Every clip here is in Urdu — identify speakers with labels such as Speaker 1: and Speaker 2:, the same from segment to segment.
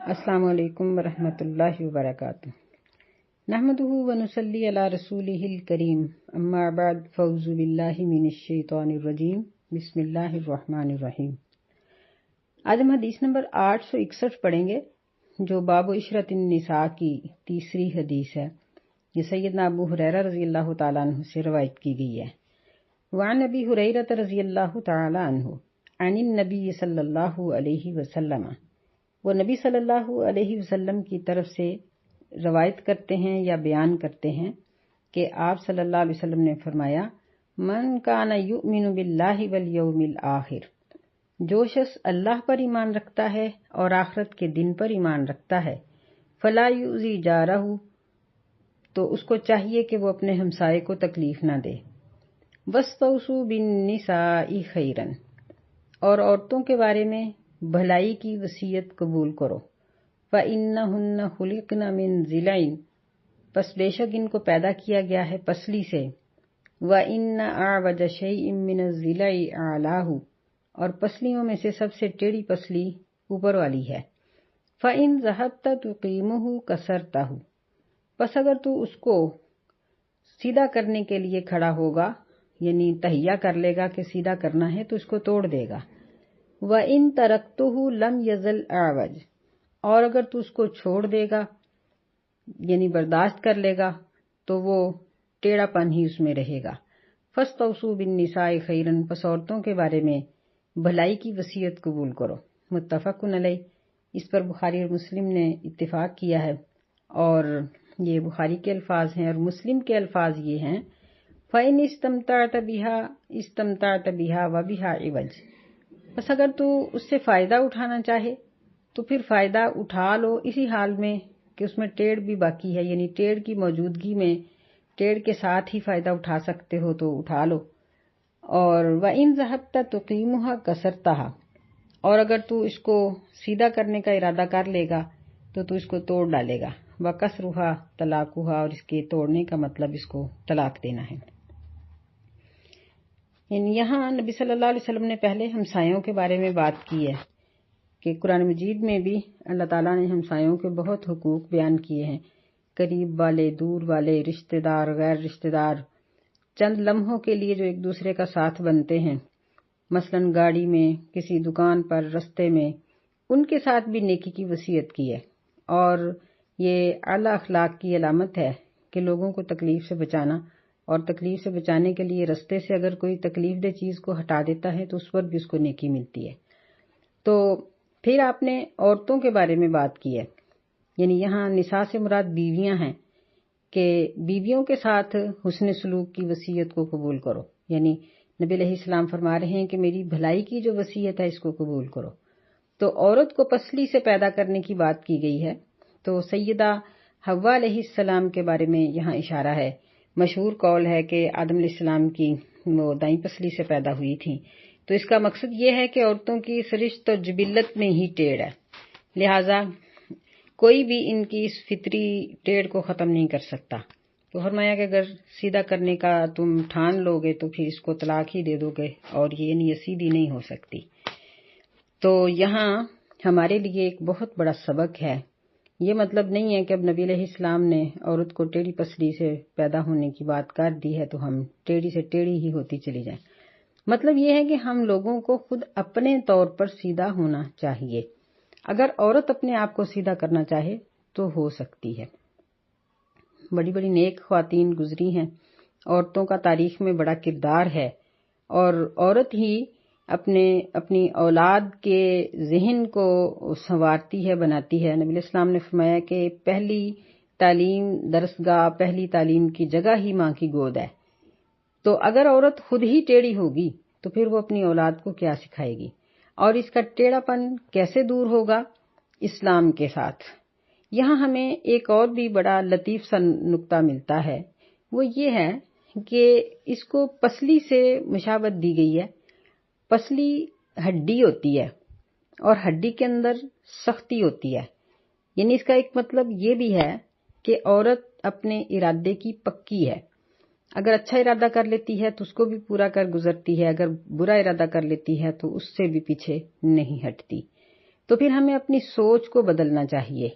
Speaker 1: السلام علیکم ورحمۃ اللہ وبرکاتہ۔ نحمدہ ونصلی علی رسولہ الکریم، اما بعد فاعوذ باللہ من الشیطان الرجیم، بسم اللہ الرحمن الرحیم۔ آج ہم حدیث نمبر 861 پڑھیں گے، جو باب عشرت النساء کی تیسری حدیث ہے۔ یہ سیدنا ابو ہریرہ رضی اللہ تعالیٰ عنہ سے روایت کی گئی ہے۔ وعن ابی ہریرہ رضی اللہ تعالیٰ عنہ عن النبی صلی اللہ علیہ وسلم، وہ نبی صلی اللہ علیہ وسلم کی طرف سے روایت کرتے ہیں یا بیان کرتے ہیں کہ آپ صلی اللہ علیہ وسلم نے فرمایا، من کان یؤمن باللہ والیوم الآخر، جو شخص اللہ پر ایمان رکھتا ہے اور آخرت کے دن پر ایمان رکھتا ہے، فلا یؤذی جارہ، تو اس کو چاہیے کہ وہ اپنے ہمسائے کو تکلیف نہ دے۔ واستوصوا بالنساء خیرا، اور عورتوں کے بارے میں بھلائی کی وصیت قبول کرو۔ فإنہن خلقن من ضلع، پس بے شک ان کو پیدا کیا گیا ہے پسلی سے۔ وإن أعوج شيء من الضلع أعلاه، اور پسلیوں میں سے سب سے ٹیڑھی پسلی اوپر والی ہے۔ فإن ذهبت تقيمه كسرته، پس اگر تو اس کو سیدھا کرنے کے لیے کھڑا ہوگا، یعنی تہیا کر لے گا کہ سیدھا کرنا ہے تو اس کو توڑ دے گا۔ وَإِن تَرَكْتُهُ لَمْ يَزَلْ أَعْوَجَ، اور اگر تو اس کو چھوڑ دے گا یعنی برداشت کر لے گا تو وہ ٹیڑھا پن ہی اس میں رہے گا۔ فَاسْتَوْصُوا بِالنِّسَاءِ خَيْرًا، پس عورتوں کے بارے میں بھلائی کی وصیت قبول کرو۔ متفق علیہ، اس پر بخاری اور مسلم نے اتفاق کیا ہے، اور یہ بخاری کے الفاظ ہیں اور مسلم کے الفاظ یہ ہیں، فَإِنِ اسْتَمْتَعْتَ بِهَا اسْتَمْتَعْتَ بِهَا وَبِهَا عِوَجٌ، بس اگر تو اس سے فائدہ اٹھانا چاہے تو پھر فائدہ اٹھا لو اسی حال میں کہ اس میں ٹیڑھ بھی باقی ہے، یعنی ٹیڑھ کی موجودگی میں ٹیڑھ کے ساتھ ہی فائدہ اٹھا سکتے ہو تو اٹھا لو۔ اور وَإِن ذَهَبْتَ تُقِيمُهَا كَسَرْتَهَا، اور اگر تو اس کو سیدھا کرنے کا ارادہ کر لے گا تو اس کو توڑ ڈالے گا۔ وَكَسْرُهَا طَلَاقُهَا، اور اس کے توڑنے کا مطلب اس کو طلاق دینا ہے۔ یعنی یہاں نبی صلی اللہ علیہ وسلم نے پہلے ہمسایوں کے بارے میں بات کی ہے کہ قرآن مجید میں بھی اللہ تعالیٰ نے ہمسایوں کے بہت حقوق بیان کیے ہیں، قریب والے، دور والے، رشتہ دار، غیر رشتہ دار، چند لمحوں کے لیے جو ایک دوسرے کا ساتھ بنتے ہیں، مثلاً گاڑی میں، کسی دکان پر، رستے میں، ان کے ساتھ بھی نیکی کی وصیت کی ہے۔ اور یہ اعلیٰ اخلاق کی علامت ہے کہ لوگوں کو تکلیف سے بچانا، اور تکلیف سے بچانے کے لیے رستے سے اگر کوئی تکلیف دہ چیز کو ہٹا دیتا ہے تو اس پر بھی اس کو نیکی ملتی ہے۔ تو پھر آپ نے عورتوں کے بارے میں بات کی ہے، یعنی یہاں نساء سے مراد بیویاں ہیں، کہ بیویوں کے ساتھ حسن سلوک کی وصیت کو قبول کرو، یعنی نبی علیہ السلام فرما رہے ہیں کہ میری بھلائی کی جو وصیت ہے اس کو قبول کرو۔ تو عورت کو پسلی سے پیدا کرنے کی بات کی گئی ہے، تو سیدہ حوا علیہ السلام کے بارے میں یہاں اشارہ ہے۔ مشہور قول ہے کہ آدم علیہ السلام کی وہ دائیں پسلی سے پیدا ہوئی تھیں، تو اس کا مقصد یہ ہے کہ عورتوں کی سرشت اور جبلت میں ہی ٹیڑھ ہے، لہٰذا کوئی بھی ان کی اس فطری ٹیڑھ کو ختم نہیں کر سکتا۔ تو فرمایا کہ اگر سیدھا کرنے کا تم ٹھان لو گے تو پھر اس کو طلاق ہی دے دو گے، اور یہ سیدھی نہیں ہو سکتی۔ تو یہاں ہمارے لیے ایک بہت بڑا سبق ہے۔ یہ مطلب نہیں ہے کہ اب نبی علیہ السلام نے عورت کو ٹیڑھی پسلی سے پیدا ہونے کی بات کر دی ہے تو ہم ٹیڑھی سے ٹیڑھی ہی ہوتی چلی جائیں۔ مطلب یہ ہے کہ ہم لوگوں کو خود اپنے طور پر سیدھا ہونا چاہیے۔ اگر عورت اپنے آپ کو سیدھا کرنا چاہے تو ہو سکتی ہے۔ بڑی بڑی نیک خواتین گزری ہیں، عورتوں کا تاریخ میں بڑا کردار ہے، اور عورت ہی اپنی اولاد کے ذہن کو سنوارتی ہے، بناتی ہے۔ نبی علیہ السلام نے فرمایا کہ پہلی تعلیم درسگاہ، پہلی تعلیم کی جگہ ہی ماں کی گود ہے۔ تو اگر عورت خود ہی ٹیڑھی ہوگی تو پھر وہ اپنی اولاد کو کیا سکھائے گی؟ اور اس کا ٹیڑھا پن کیسے دور ہوگا؟ اسلام کے ساتھ۔ یہاں ہمیں ایک اور بھی بڑا لطیف سا نقطہ ملتا ہے، وہ یہ ہے کہ اس کو پسلی سے مشابہت دی گئی ہے۔ پسلی ہڈی ہوتی ہے اور ہڈی کے اندر سختی ہوتی ہے، یعنی اس کا ایک مطلب یہ بھی ہے کہ عورت اپنے ارادے کی پکی ہے۔ اگر اچھا ارادہ کر لیتی ہے تو اس کو بھی پورا کر گزرتی ہے، اگر برا ارادہ کر لیتی ہے تو اس سے بھی پیچھے نہیں ہٹتی۔ تو پھر ہمیں اپنی سوچ کو بدلنا چاہیے،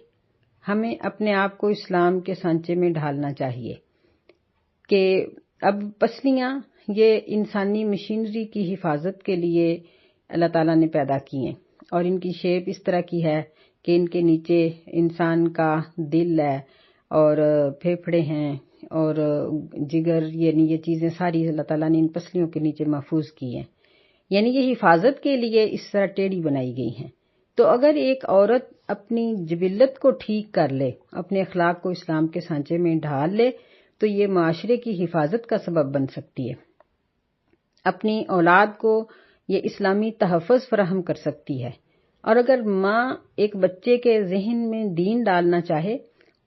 Speaker 1: ہمیں اپنے آپ کو اسلام کے سانچے میں ڈھالنا چاہیے کہ اب پسلیاں یہ انسانی مشینری کی حفاظت کے لیے اللہ تعالیٰ نے پیدا کی ہیں، اور ان کی شیپ اس طرح کی ہے کہ ان کے نیچے انسان کا دل ہے اور پھیپھڑے ہیں اور جگر، یعنی یہ چیزیں ساری اللہ تعالیٰ نے ان پسلیوں کے نیچے محفوظ کی ہیں، یعنی یہ حفاظت کے لیے اس طرح ٹیڑھی بنائی گئی ہیں۔ تو اگر ایک عورت اپنی جبلت کو ٹھیک کر لے، اپنے اخلاق کو اسلام کے سانچے میں ڈھال لے، تو یہ معاشرے کی حفاظت کا سبب بن سکتی ہے، اپنی اولاد کو یہ اسلامی تحفظ فراہم کر سکتی ہے۔ اور اگر ماں ایک بچے کے ذہن میں دین ڈالنا چاہے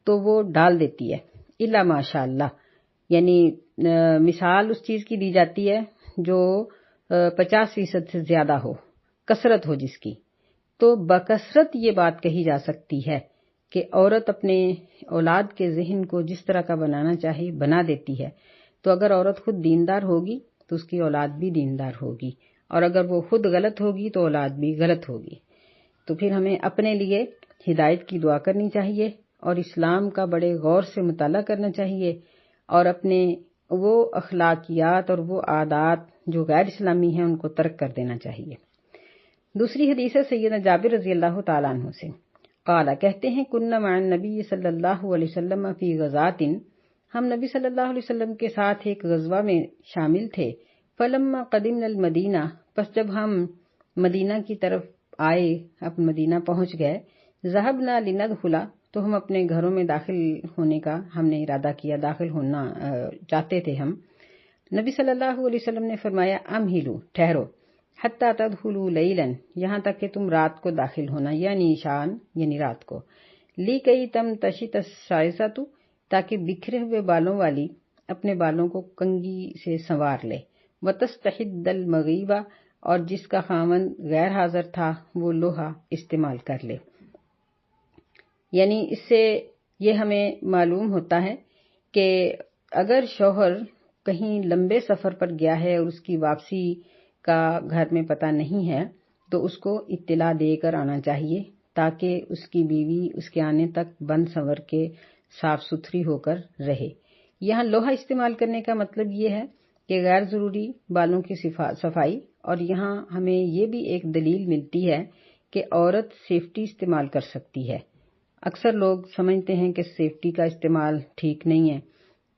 Speaker 1: تو وہ ڈال دیتی ہے، الا ماشاء اللہ، یعنی مثال اس چیز کی دی جاتی ہے جو 50% سے زیادہ ہو، کثرت ہو جس کی، تو بکثرت یہ بات کہی جا سکتی ہے کہ عورت اپنے اولاد کے ذہن کو جس طرح کا بنانا چاہے بنا دیتی ہے۔ تو اگر عورت خود دیندار ہوگی تو اس کی اولاد بھی دیندار ہوگی، اور اگر وہ خود غلط ہوگی تو اولاد بھی غلط ہوگی۔ تو پھر ہمیں اپنے لیے ہدایت کی دعا کرنی چاہیے اور اسلام کا بڑے غور سے مطالعہ کرنا چاہیے، اور اپنے وہ اخلاقیات اور وہ عادات جو غیر اسلامی ہیں ان کو ترک کر دینا چاہیے۔ دوسری حدیث ہے سیدنا جابر رضی اللہ تعالیٰ عنہ سے، قال، کہتے ہیں، کننا مع النبی صلی اللہ علیہ وسلم فی غزوۃ، ہم نبی صلی اللہ علیہ وسلم کے ساتھ ایک غزوہ میں شامل تھے، فلما قدمنا المدینہ، پس جب ہم مدینہ کی طرف آئے، اب مدینہ پہنچ گئے، ذهبنا لندخل، تو ہم اپنے گھروں میں داخل ہونے کا ہم نے ارادہ کیا، داخل ہونا چاہتے تھے ہم۔ نبی صلی اللہ علیہ وسلم نے فرمایا، امہلوا، ٹھہرو، حتی تدخلوا لیلا، یہاں تک کہ تم رات کو داخل ہونا، یعنی شان، یعنی رات کو، لکئی تمتشط الشائسۃ، تاکہ بکھرے ہوئے بالوں والی اپنے بالوں کو کنگھی سے سنوار لے، وتستحد المغیب، اور جس کا خاوند غیر حاضر تھا وہ لوہا استعمال کر لے۔ یعنی اس سے یہ ہمیں معلوم ہوتا ہے کہ اگر شوہر کہیں لمبے سفر پر گیا ہے اور اس کی واپسی کا گھر میں پتہ نہیں ہے تو اس کو اطلاع دے کر آنا چاہیے، تاکہ اس کی بیوی اس کے آنے تک بند سنور کے صاف ستھری ہو کر رہے۔ یہاں لوہا استعمال کرنے کا مطلب یہ ہے کہ غیر ضروری بالوں کی صفائی، اور یہاں ہمیں یہ بھی ایک دلیل ملتی ہے کہ عورت سیفٹی استعمال کر سکتی ہے۔ اکثر لوگ سمجھتے ہیں کہ سیفٹی کا استعمال ٹھیک نہیں ہے،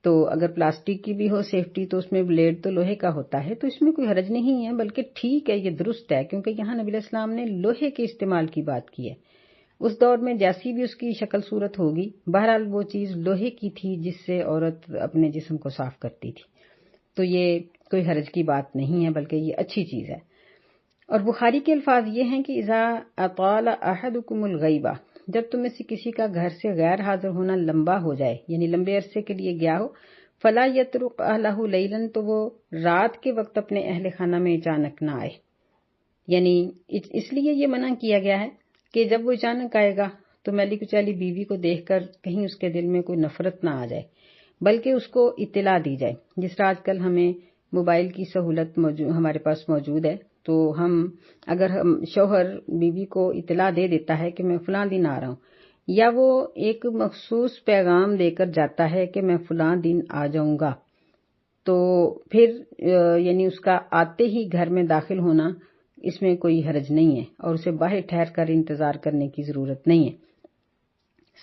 Speaker 1: تو اگر پلاسٹک کی بھی ہو سیفٹی تو اس میں بلیڈ تو لوہے کا ہوتا ہے، تو اس میں کوئی حرج نہیں ہے، بلکہ ٹھیک ہے، یہ درست ہے، کیونکہ یہاں نبی علیہ السلام نے لوہے کے استعمال کی بات کی ہے۔ اس دور میں جیسی بھی اس کی شکل صورت ہوگی، بہرحال وہ چیز لوہے کی تھی جس سے عورت اپنے جسم کو صاف کرتی تھی، تو یہ کوئی حرج کی بات نہیں ہے، بلکہ یہ اچھی چیز ہے۔ اور بخاری کے الفاظ یہ ہیں کہ اذا اطال احدکم الغیبہ، جب تم میں سے کسی کا گھر سے غیر حاضر ہونا لمبا ہو جائے، یعنی لمبے عرصے کے لیے گیا ہو، فلا یترک اہلہ لیلا، تو وہ رات کے وقت اپنے اہل خانہ میں اچانک نہ آئے۔ یعنی اس لیے یہ منع کیا گیا ہے کہ جب وہ اچانک آئے گا تو میلی کچیلی بیوی کو دیکھ کر کہیں اس کے دل میں کوئی نفرت نہ آ جائے، بلکہ اس کو اطلاع دی جائے۔ جس طرح آج کل ہمیں موبائل کی سہولت ہمارے پاس موجود ہے، تو اگر شوہر بیوی کو اطلاع دے دیتا ہے کہ میں فلاں دن آ رہا ہوں، یا وہ ایک مخصوص پیغام دے کر جاتا ہے کہ میں فلاں دن آ جاؤں گا، تو پھر یعنی اس کا آتے ہی گھر میں داخل ہونا، اس میں کوئی حرج نہیں ہے، اور اسے باہر ٹھہر کر انتظار کرنے کی ضرورت نہیں ہے۔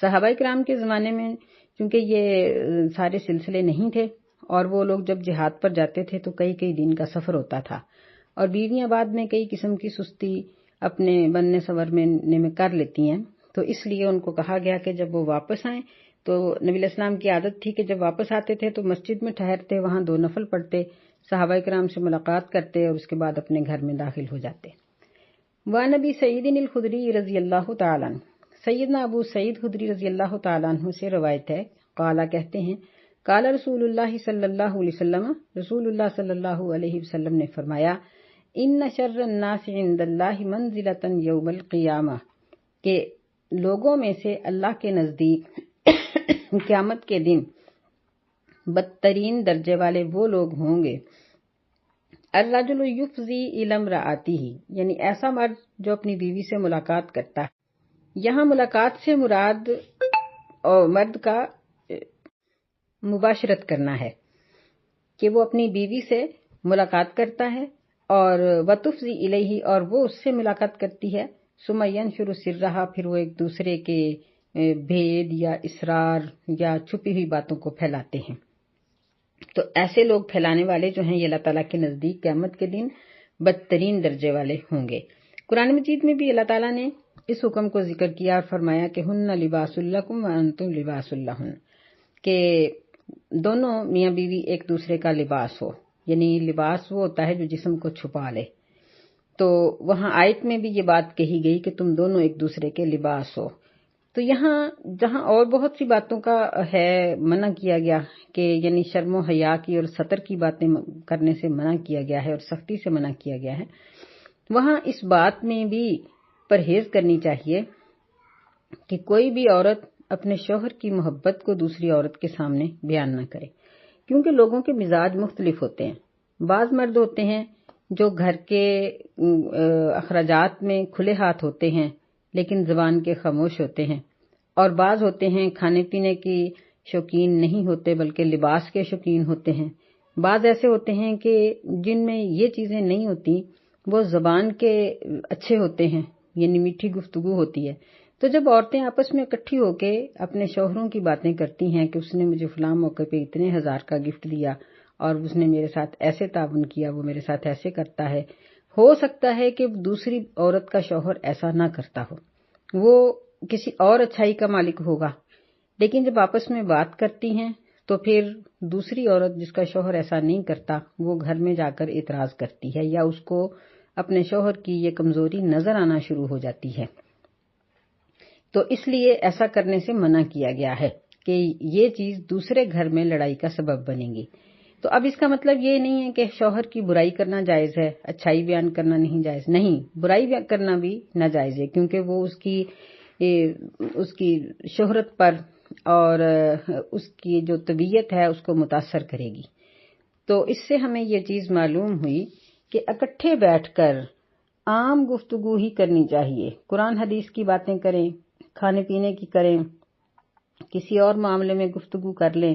Speaker 1: صحابہ کرام کے زمانے میں چونکہ یہ سارے سلسلے نہیں تھے، اور وہ لوگ جب جہاد پر جاتے تھے تو کئی کئی دن کا سفر ہوتا تھا، اور بیویاں بعد میں کئی قسم کی سستی اپنے بننے سنورنے میں کر لیتی ہیں، تو اس لیے ان کو کہا گیا کہ جب وہ واپس آئیں تو نبی علیہ السلام کی عادت تھی کہ جب واپس آتے تھے تو مسجد میں ٹھہرتے، وہاں 2 نفل پڑھتے، صحابہ کرام سے ملاقات کرتے، اور اس کے بعد اپنے گھر میں داخل ہو جاتے۔ وعن ابی سعید الخدری رضی اللہ تعالیٰ عنہ، سیدنا ابو سعید خدری رضی اللہ تعالیٰ عنہ سے روایت ہے، قالا، کہتے ہیں، قال رسول اللہ صلی اللہ علیہ وسلم، رسول اللہ صلی اللہ علیہ وسلم نے فرمایا، ان شر الناس عند اللہ منزلۃ یوم القیامہ، کہ لوگوں میں سے اللہ کے نزدیک قیامت کے دن بدترین درجے والے وہ لوگ ہوں گے، الرجل یفضی الی امرأتہ، یعنی ایسا مرد جو اپنی بیوی سے ملاقات کرتا ہے۔ یہاں ملاقات سے مراد مرد کا مباشرت کرنا ہے کہ وہ اپنی بیوی سے ملاقات کرتا ہے اور وتفضی الیہ، اور وہ اس سے ملاقات کرتی ہے، ثم ینشر سرہا، پھر وہ ایک دوسرے کے بھید یا اسرار یا چھپی ہوئی باتوں کو پھیلاتے ہیں۔ تو ایسے لوگ پھیلانے والے جو ہیں یہ اللہ تعالیٰ کے نزدیک قیامت کے دن بدترین درجے والے ہوں گے۔ قرآن مجید میں بھی اللہ تعالیٰ نے اس حکم کو ذکر کیا اور فرمایا کہ ہن لباس لکم وانتم لباس لہن، کہ دونوں میاں بیوی ایک دوسرے کا لباس ہو، یعنی لباس وہ ہوتا ہے جو جسم کو چھپا لے۔ تو وہاں آیت میں بھی یہ بات کہی گئی کہ تم دونوں ایک دوسرے کے لباس ہو۔ تو یہاں جہاں اور بہت سی باتوں کا ہے منع کیا گیا کہ یعنی شرم و حیا کی اور ستر کی باتیں کرنے سے منع کیا گیا ہے اور سختی سے منع کیا گیا ہے، وہاں اس بات میں بھی پرہیز کرنی چاہیے کہ کوئی بھی عورت اپنے شوہر کی محبت کو دوسری عورت کے سامنے بیان نہ کرے، کیونکہ لوگوں کے مزاج مختلف ہوتے ہیں۔ بعض مرد ہوتے ہیں جو گھر کے اخراجات میں کھلے ہاتھ ہوتے ہیں لیکن زبان کے خاموش ہوتے ہیں، اور بعض ہوتے ہیں کھانے پینے کی شوقین نہیں ہوتے بلکہ لباس کے شوقین ہوتے ہیں۔ بعض ایسے ہوتے ہیں کہ جن میں یہ چیزیں نہیں ہوتی، وہ زبان کے اچھے ہوتے ہیں، یعنی میٹھی گفتگو ہوتی ہے۔ تو جب عورتیں آپس میں اکٹھی ہو کے اپنے شوہروں کی باتیں کرتی ہیں کہ اس نے مجھے فلاں موقع پہ اتنے ہزار کا گفٹ دیا اور اس نے میرے ساتھ ایسے تعاون کیا، وہ میرے ساتھ ایسے کرتا ہے، ہو سکتا ہے کہ دوسری عورت کا شوہر ایسا نہ کرتا ہو، وہ کسی اور اچھائی کا مالک ہوگا، لیکن جب آپس میں بات کرتی ہیں تو پھر دوسری عورت جس کا شوہر ایسا نہیں کرتا وہ گھر میں جا کر اعتراض کرتی ہے یا اس کو اپنے شوہر کی یہ کمزوری نظر آنا شروع ہو جاتی ہے۔ تو اس لیے ایسا کرنے سے منع کیا گیا ہے کہ یہ چیز دوسرے گھر میں لڑائی کا سبب بنے گی۔ تو اب اس کا مطلب یہ نہیں ہے کہ شوہر کی برائی کرنا جائز ہے، اچھائی بیان کرنا نہیں جائز، نہیں، برائی بیان کرنا بھی ناجائز ہے، کیونکہ وہ اس کی شہرت پر اور اس کی جو طبیعت ہے اس کو متاثر کرے گی۔ تو اس سے ہمیں یہ چیز معلوم ہوئی کہ اکٹھے بیٹھ کر عام گفتگو ہی کرنی چاہیے، قرآن حدیث کی باتیں کریں، کھانے پینے کی کریں، کسی اور معاملے میں گفتگو کر لیں،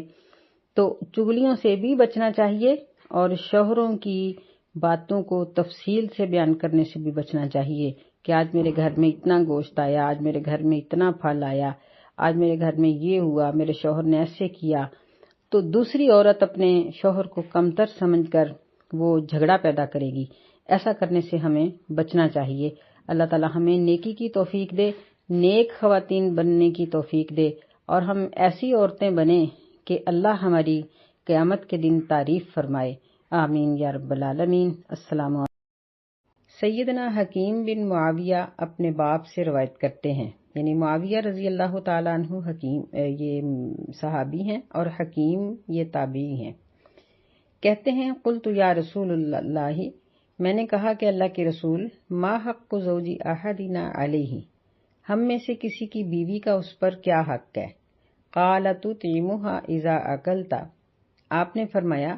Speaker 1: تو چغلیوں سے بھی بچنا چاہیے اور شوہروں کی باتوں کو تفصیل سے بیان کرنے سے بھی بچنا چاہیے کہ آج میرے گھر میں اتنا گوشت آیا، آج میرے گھر میں اتنا پھل آیا، آج میرے گھر میں یہ ہوا، میرے شوہر نے ایسے کیا۔ تو دوسری عورت اپنے شوہر کو کمتر سمجھ کر وہ جھگڑا پیدا کرے گی، ایسا کرنے سے ہمیں بچنا چاہیے۔ اللہ تعالی ہمیں نیکی کی توفیق دے، نیک خواتین بننے کی توفیق دے، اور ہم ایسی عورتیں بنیں کہ اللہ ہماری قیامت کے دن تعریف فرمائے۔ آمین یا رب العالمین۔ السلام علیکم۔ سیدنا حکیم بن معاویہ اپنے باپ سے روایت کرتے ہیں، یعنی معاویہ رضی اللہ تعالیٰ عنہ حکیم یہ صحابی ہیں اور حکیم یہ تابعی ہیں۔ کہتے ہیں قلت یا رسول اللہ، میں نے کہا کہ اللہ کے رسول، ما حق زوج احدنا علیہ، ہم میں سے کسی کی بیوی کا اس پر کیا حق ہے؟ قال تطعمها اذا اکلت، آپ نے فرمایا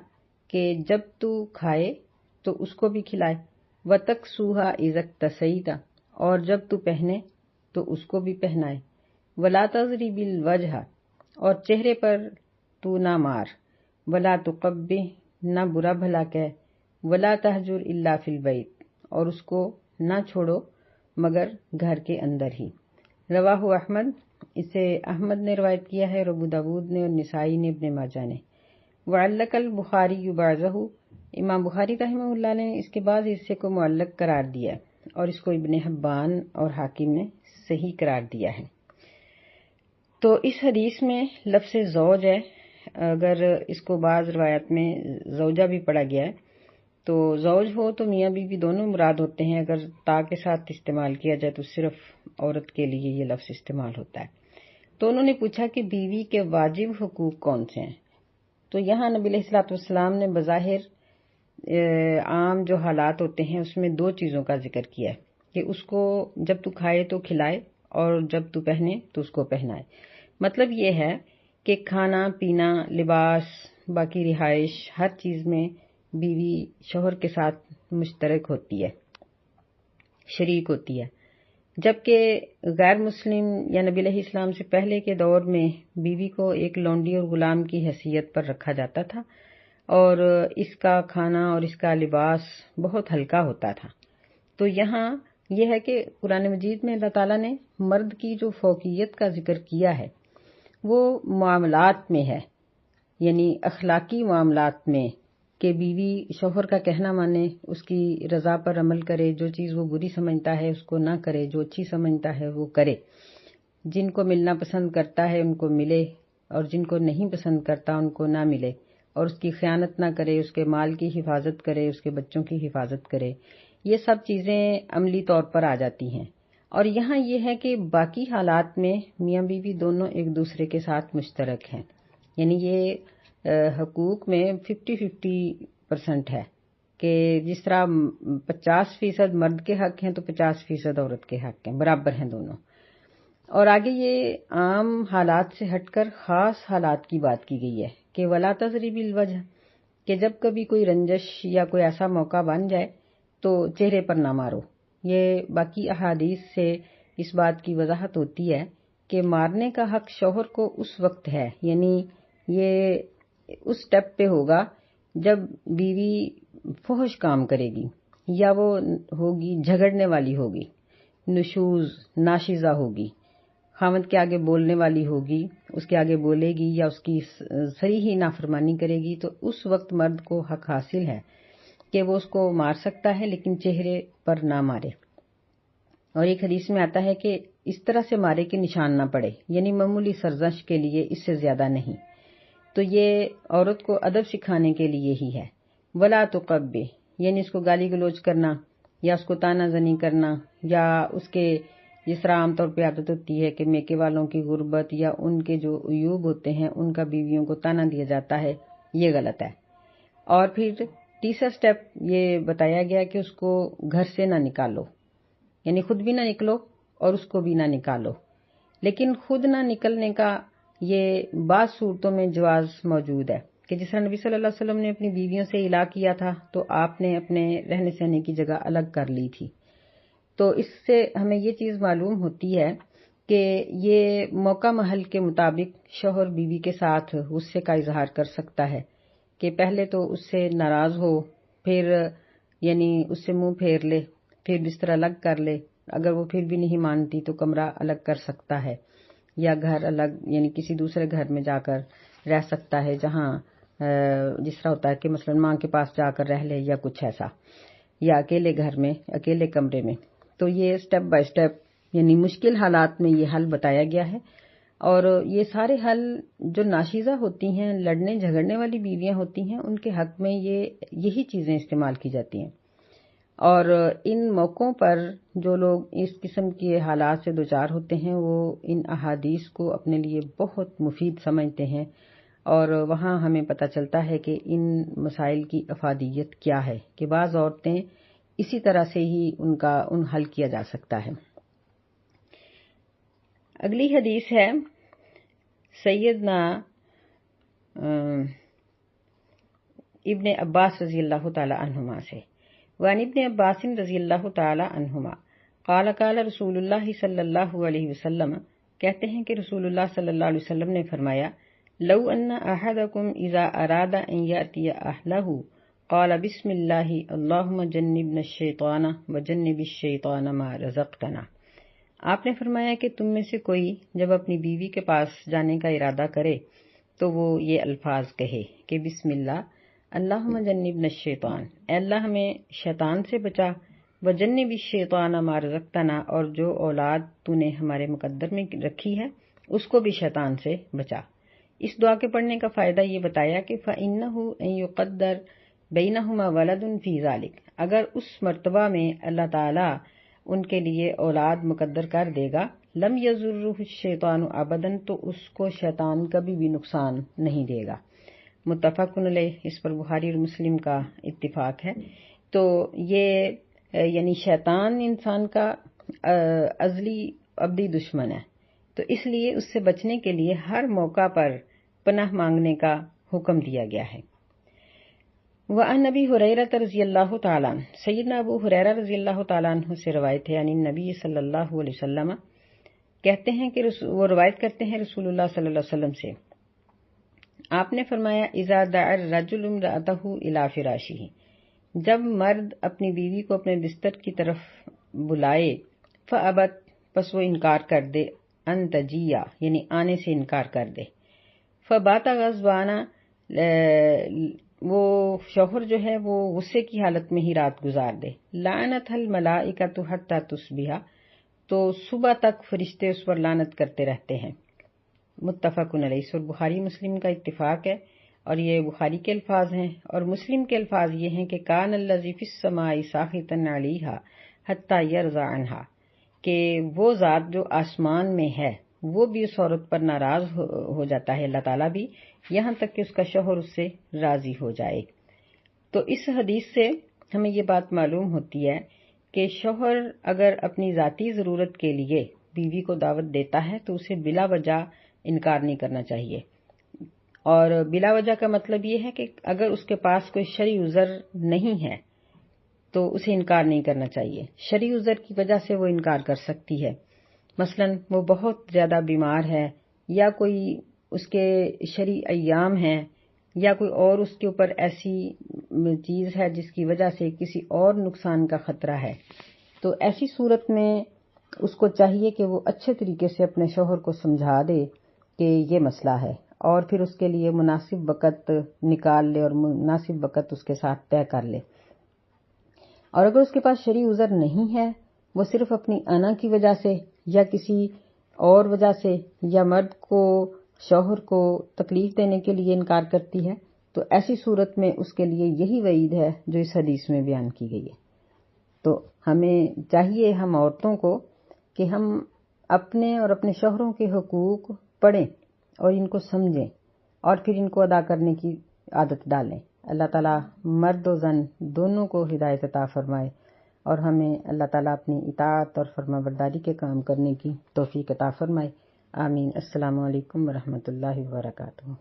Speaker 1: کہ جب تو کھائے تو اس کو بھی کھلائے، وتکسوها اذا اکتسیت، اور جب تو پہنے تو اس کو بھی پہنائے، ولا تضرب الوجہ، اور چہرے پر تو نہ مار، ولا تقبح، نہ برا بھلا کہہ، ولا تہجر الا فی البیت، اور اس کو نہ چھوڑو مگر گھر کے اندر ہی۔ رواہ احمد، اسے احمد نے روایت کیا ہے اور ابو داود نے اور نسائی نے، ابن ماجہ نے۔ وعلق البخاری بعضہ، امام بخاری رحمہ اللہ نے اس کے بعض حصے کو معلق قرار دیا اور اس کو ابن حبان اور حاکم نے صحیح قرار دیا ہے۔ تو اس حدیث میں لفظ زوج ہے، اگر اس کو بعض روایت میں زوجہ بھی پڑھا گیا ہے، تو زوج ہو تو میاں بیوی دونوں مراد ہوتے ہیں، اگر تا کے ساتھ استعمال کیا جائے تو صرف عورت کے لیے یہ لفظ استعمال ہوتا ہے۔ تو انہوں نے پوچھا کہ بیوی کے واجب حقوق کون سے ہیں؟ تو یہاں نبی علیہ الصلوۃ والسلام نے بظاہر عام جو حالات ہوتے ہیں اس میں دو چیزوں کا ذکر کیا ہے کہ اس کو جب تو کھائے تو کھلائے اور جب تو پہنے تو اس کو پہنائے۔ مطلب یہ ہے کہ کھانا پینا، لباس، باقی رہائش، ہر چیز میں بیوی شوہر کے ساتھ مشترک ہوتی ہے۔ شریک ہوتی ہے، جبکہ غیر مسلم یا نبی علیہ السلام سے پہلے کے دور میں بیوی کو ایک لونڈی اور غلام کی حیثیت پر رکھا جاتا تھا، اور اس کا کھانا اور اس کا لباس بہت ہلکا ہوتا تھا۔ تو یہاں یہ ہے کہ قرآن مجید میں اللہ تعالیٰ نے مرد کی جو فوقیت کا ذکر کیا ہے وہ معاملات میں ہے، یعنی اخلاقی معاملات میں، کہ بیوی شوہر کا کہنا مانے، اس کی رضا پر عمل کرے، جو چیز وہ بری سمجھتا ہے اس کو نہ کرے، جو اچھی سمجھتا ہے وہ کرے، جن کو ملنا پسند کرتا ہے ان کو ملے اور جن کو نہیں پسند کرتا ان کو نہ ملے، اور اس کی خیانت نہ کرے، اس کے مال کی حفاظت کرے، اس کے بچوں کی حفاظت کرے۔ یہ سب چیزیں عملی طور پر آ جاتی ہیں۔ اور یہاں یہ ہے کہ باقی حالات میں میاں بیوی دونوں ایک دوسرے کے ساتھ مشترک ہیں، یعنی یہ حقوق میں 50-50% ہے، کہ جس طرح 50% مرد کے حق ہیں تو 50% عورت کے حق ہیں، برابر ہیں دونوں۔ اور آگے یہ عام حالات سے ہٹ کر خاص حالات کی بات کی گئی ہے کہ وَلَا تَضْرِبِ الْوَجْهَ، کہ جب کبھی کوئی رنجش یا کوئی ایسا موقع بن جائے تو چہرے پر نہ مارو۔ یہ باقی احادیث سے اس بات کی وضاحت ہوتی ہے کہ مارنے کا حق شوہر کو اس وقت ہے، یعنی یہ اس سٹیپ پہ ہوگا جب بیوی فحش کام کرے گی، یا وہ ہوگی جھگڑنے والی ہوگی، نشوز ناشیزہ ہوگی، خاوند کے آگے بولنے والی ہوگی، اس کے آگے بولے گی یا اس کی صریح نافرمانی کرے گی، تو اس وقت مرد کو حق حاصل ہے کہ وہ اس کو مار سکتا ہے لیکن چہرے پر نہ مارے۔ اور ایک حدیث میں آتا ہے کہ اس طرح سے مارے کہ نشان نہ پڑے، یعنی معمولی سرزنش کے لیے، اس سے زیادہ نہیں۔ تو یہ عورت کو ادب سکھانے کے لیے ہی ہے۔ ولا تقبح، یعنی اس کو گالی گلوچ کرنا یا اس کو طعنہ زنی کرنا، یا اس کے جس طرح عام طور پہ عادت ہوتی ہے کہ میکے والوں کی غربت یا ان کے جو عیوب ہوتے ہیں ان کا بیویوں کو طعنہ دیا جاتا ہے، یہ غلط ہے۔ اور پھر تیسرا سٹیپ یہ بتایا گیا کہ اس کو گھر سے نہ نکالو، یعنی خود بھی نہ نکلو اور اس کو بھی نہ نکالو۔ لیکن خود نہ نکلنے کا یہ بعض صورتوں میں جواز موجود ہے، کہ جس طرح نبی صلی اللہ علیہ وسلم نے اپنی بیویوں سے الا کیا تھا تو آپ نے اپنے رہنے سہنے کی جگہ الگ کر لی تھی۔ تو اس سے ہمیں یہ چیز معلوم ہوتی ہے کہ یہ موقع محل کے مطابق شوہر بیوی کے ساتھ غصے کا اظہار کر سکتا ہے، کہ پہلے تو اس سے ناراض ہو، پھر یعنی اس سے منہ پھیر لے، پھر بستر الگ کر لے، اگر وہ پھر بھی نہیں مانتی تو کمرہ الگ کر سکتا ہے، یا گھر الگ یعنی کسی دوسرے گھر میں جا کر رہ سکتا ہے، جہاں جس طرح ہوتا ہے کہ مثلا ماں کے پاس جا کر رہ لے یا کچھ ایسا، یا اکیلے گھر میں اکیلے کمرے میں۔ تو یہ سٹیپ بائی سٹیپ یعنی مشکل حالات میں یہ حل بتایا گیا ہے، اور یہ سارے حل جو ناشیزہ ہوتی ہیں، لڑنے جھگڑنے والی بیویاں ہوتی ہیں، ان کے حق میں یہی چیزیں استعمال کی جاتی ہیں۔ اور ان موقعوں پر جو لوگ اس قسم کے حالات سے دوچار ہوتے ہیں وہ ان احادیث کو اپنے لیے بہت مفید سمجھتے ہیں، اور وہاں ہمیں پتہ چلتا ہے کہ ان مسائل کی افادیت کیا ہے، کہ بعض عورتیں اسی طرح سے ہی ان حل کیا جا سکتا ہے۔ اگلی حدیث ہے سیدنا ابن عباس رضی اللہ تعالی عنہما سے، وعن ابن عباس رضی اللہ تعالی عنہما قال قال رسول اللہ صلی اللہ علیہ وسلم، کہتے ہیں کہ رسول اللہ صلی اللہ علیہ وسلم نے فرمایا، لو ان احدکم اذا اراد ان یاتی اہلہ قال بسم اللہ اللہم جنبنا الشیطان وجنب الشیطان ما رزقتنا۔ آپ نے فرمایا کہ تم میں سے کوئی جب اپنی بیوی کے پاس جانے کا ارادہ کرے تو وہ یہ الفاظ کہے کہ بسم اللہ، اللہم جنبنا الشیطان، اے اللہ ہمیں شیطان سے بچا، وجنب الشیطان ما رزقتنا، اور جو اولاد تو نے ہمارے مقدر میں رکھی ہے اس کو بھی شیطان سے بچا۔ اس دعا کے پڑھنے کا فائدہ یہ بتایا کہ فَإِنَّهُ أَن يُقَدَّرْ بَيْنَهُمَا وَلَدٌ فِي ذَلِكَ، اگر اس مرتبہ میں اللہ تعالیٰ ان کے لیے اولاد مقدر کر دے گا، لم یضرہ الشیطان ابدا، تو اس کو شیطان کبھی بھی نقصان نہیں دے گا۔ متفق علیہ، اس پر بخاری اور مسلم کا اتفاق ہے۔ تو یہ یعنی شیطان انسان کا ازلی ابدی دشمن ہے، تو اس لیے اس سے بچنے کے لیے ہر موقع پر پناہ مانگنے کا حکم دیا گیا ہے۔ وعن ابی ہریرہ رضی اللہ تعالیٰ عنہ، سیدنا ابو ہریرہ رضی اللہ تعالیٰ عنہ سے روایت ہے، یعنی نبی صلی اللہ علیہ وسلم کہتے ہیں کہ وہ روایت کرتے ہیں رسول اللہ صلی اللہ علیہ وسلم سے، آپ نے فرمایا اذا دعا الرجل امرأتہ الی فراشہ، جب مرد اپنی بیوی کو اپنے بستر کی طرف بلائے، فابت، پس وہ انکار کر دے، ان تجیہ، یعنی آنے سے انکار کر دے، فبات غضبانہ، وہ شوہر جو ہے وہ غصے کی حالت میں ہی رات گزار دے، لعنتها الملائکۃ حتی تصبح، تو صبح تک فرشتے اس پر لعنت کرتے رہتے ہیں۔ متفق علیہ، اور بخاری مسلم کا اتفاق ہے، اور یہ بخاری کے الفاظ ہیں، اور مسلم کے الفاظ یہ ہیں کہ کان الذی فی السماء ساخطا علیہا حتی یرضى عنہا، کہ وہ ذات جو آسمان میں ہے وہ بھی اس عورت پر ناراض ہو جاتا ہے، اللہ تعالیٰ بھی، یہاں تک کہ اس کا شوہر اس سے راضی ہو جائے۔ تو اس حدیث سے ہمیں یہ بات معلوم ہوتی ہے کہ شوہر اگر اپنی ذاتی ضرورت کے لیے بیوی کو دعوت دیتا ہے تو اسے بلا وجہ انکار نہیں کرنا چاہیے، اور بلا وجہ کا مطلب یہ ہے کہ اگر اس کے پاس کوئی شرعی عذر نہیں ہے تو اسے انکار نہیں کرنا چاہیے۔ شرعی عذر کی وجہ سے وہ انکار کر سکتی ہے، مثلا وہ بہت زیادہ بیمار ہے، یا کوئی اس کے شرعی ایام ہیں، یا کوئی اور اس کے اوپر ایسی چیز ہے جس کی وجہ سے کسی اور نقصان کا خطرہ ہے، تو ایسی صورت میں اس کو چاہیے کہ وہ اچھے طریقے سے اپنے شوہر کو سمجھا دے کہ یہ مسئلہ ہے، اور پھر اس کے لیے مناسب وقت نکال لے اور مناسب وقت اس کے ساتھ طے کر لے۔ اور اگر اس کے پاس شرعی عذر نہیں ہے، وہ صرف اپنی انا کی وجہ سے یا کسی اور وجہ سے، یا مرد کو شوہر کو تکلیف دینے کے لیے انکار کرتی ہے، تو ایسی صورت میں اس کے لیے یہی وعید ہے جو اس حدیث میں بیان کی گئی ہے۔ تو ہمیں چاہیے، ہم عورتوں کو، کہ ہم اپنے اور اپنے شوہروں کے حقوق پڑھیں اور ان کو سمجھیں اور پھر ان کو ادا کرنے کی عادت ڈالیں۔ اللہ تعالیٰ مرد و زن دونوں کو ہدایت عطا فرمائے، اور ہمیں اللہ تعالیٰ اپنی اطاعت اور فرما برداری کے کام کرنے کی توفیق عطا فرمائے۔ آمین۔ السلام علیکم ورحمۃ اللہ وبرکاتہ۔